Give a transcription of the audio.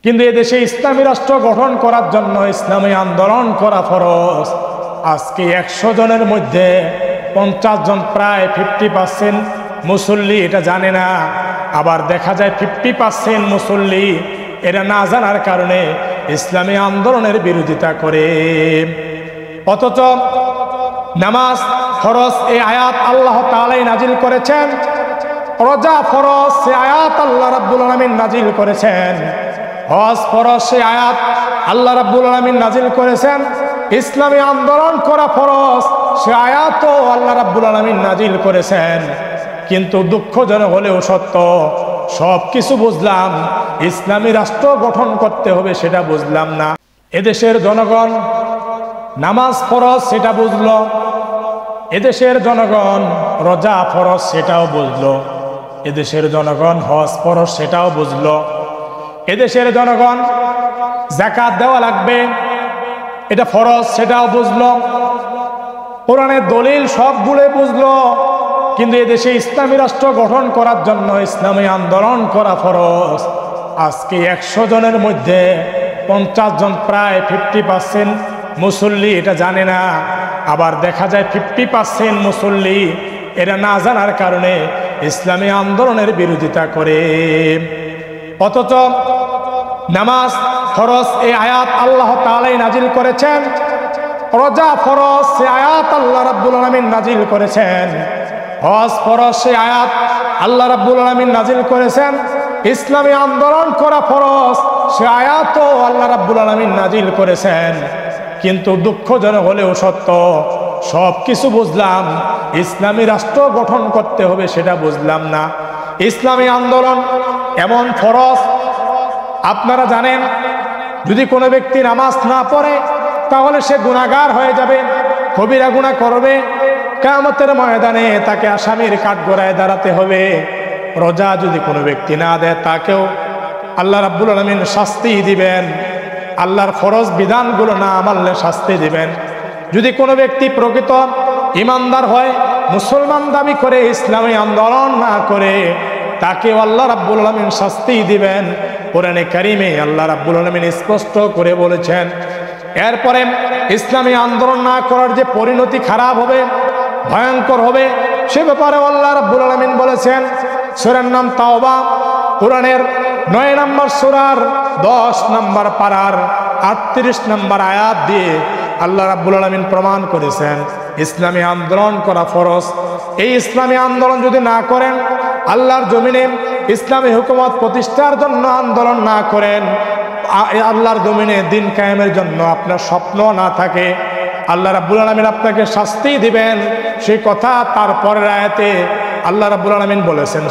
কিন্তু এদেশে ইসলামী রাষ্ট্র গঠন করার জন্য ইসলামী আন্দোলন করা ফরজ। আজকে 100 জনের মধ্যে 50 জন, প্রায় 50% মুসল্লি এটা জানে না। আবার দেখা যায় 50% মুসল্লি এটা না জানার কারণে ইসলামী আন্দোলনের বিরোধিতা করে। অথচ নামাজ ফরজ এই আয়াত আল্লাহ তাআলাই নাজিল করেছেন, রোজা ফরজ সে আয়াত আল্লাহ রাব্বুল আলামিন নাজিল করেছেন, হজ ফরজ সে আয়াত আল্লাহ রাব্বুল আলামিন নাজিল করেছেন, ইসলামী আন্দোলন করা ফরজ সে আয়াতও আল্লাহ রাব্বুল আলামিন নাজিল করেছেন। কিন্তু দুঃখজনক হলেও সত্য, সব কিছু বুঝলাম, ইসলামী রাষ্ট্র গঠন করতে হবে সেটা বুঝলাম না। এদেশের জনগণ নামাজ ফরজ সেটা বুঝলো, এদেশের জনগণ রোজা ফরজ সেটাও বুঝলো, এদেশের জনগণ হজ ফরজ সেটাও বুঝলো, এদেশের জনগণ যাকাত দেওয়া লাগবে এটা ফরজ সেটাও বুঝলো, কোরআনের দলিল সবগুলো বুঝলো। কিন্তু এদেশে ইসলামী রাষ্ট্র গঠন করার জন্য ইসলামী আন্দোলন করা ফরজ। আজকে 100 জনের মধ্যে 50 জন, প্রায় 50% মুসল্লি এটা জানে না। আবার দেখা যায় 50% মুসল্লি এটা না জানার কারণে ইসলামী আন্দোলনের বিরোধিতা করে। অথচ নামাজ ফরজ এই আয়াত আল্লাহ তাআলাই নাজিল করেছেন, রোজা ফরজ সে আয়াত আল্লাহ রাব্বুল আলামিন নাজিল করেছেন, হজ ফরজ সে আয়াত আল্লাহ রাব্বুল আলামিন নাজিল করেছেন, ইসলামী আন্দোলন করা ফরজ সে আয়াতও আল্লাহ রাব্বুল আলামিন নাজিল করেছেন। কিন্তু দুঃখজনক হলেও সত্য, সব কিছু বুঝলাম, ইসলামী রাষ্ট্র গঠন করতে হবে সেটা বুঝলাম না। ইসলামী আন্দোলন এমন ফরজ, আপনারা জানেন যদি কোনো ব্যক্তি নামাজ না পড়ে তাহলে সে গুনাহগার হয়ে যাবে, কবিরা গুনাহ করবে, কিয়ামতের ময়দানে তাকে আসামির কাঠগড়ায় দাঁড়াতে হবে। রোজা যদি কোনো ব্যক্তি না দেয় তাকেও আল্লাহ রাব্বুল আলামিন শাস্তি দিবেন, আল্লাহর ফরজ বিধানগুলো না মানলে শাস্তি দিবেন। যদি কোনো ব্যক্তি প্রকৃত ইমানদার হয়, মুসলমান দাবি করে ইসলামী আন্দোলন না করে, তাকেও আল্লাহ রাব্বুল আলামিন শাস্তি দিবেন। কোরআনে কারিমে আল্লাহ রাব্বুল আলামিন স্পষ্ট করে বলেছেন। এরপরে ইসলামী আন্দোলন না করার যে পরিণতি খারাপ হবে, ভয়ঙ্কর হবে, সে ব্যাপারে আল্লাহ রাব্বুল আলামিন বলেছেন। সূরার নাম তাওবা, কোরআনের 9 নম্বর সূরার 10 নম্বর পারার 38 নম্বর আয়াত দিয়ে আল্লাহ রাব্বুল আলামিন প্রমাণ করেছেন ইসলামী আন্দোলন করা ফরজ। এই ইসলামী আন্দোলন যদি না করেন, আল্লাহর জমিনে ইসলামী হুকুমত প্রতিষ্ঠার জন্য আন্দোলন না করেন, আল্লাহর জমিনে দিন কায়েমের জন্য আপনার স্বপ্ন না থাকে, আল্লাহ রাব্বুল আলামিন আপনাকে শাস্তি দিবেন। সেই কথা তারপরের আয়াতে আল্লাহ রাব্বুল আলামিন বলেছেন।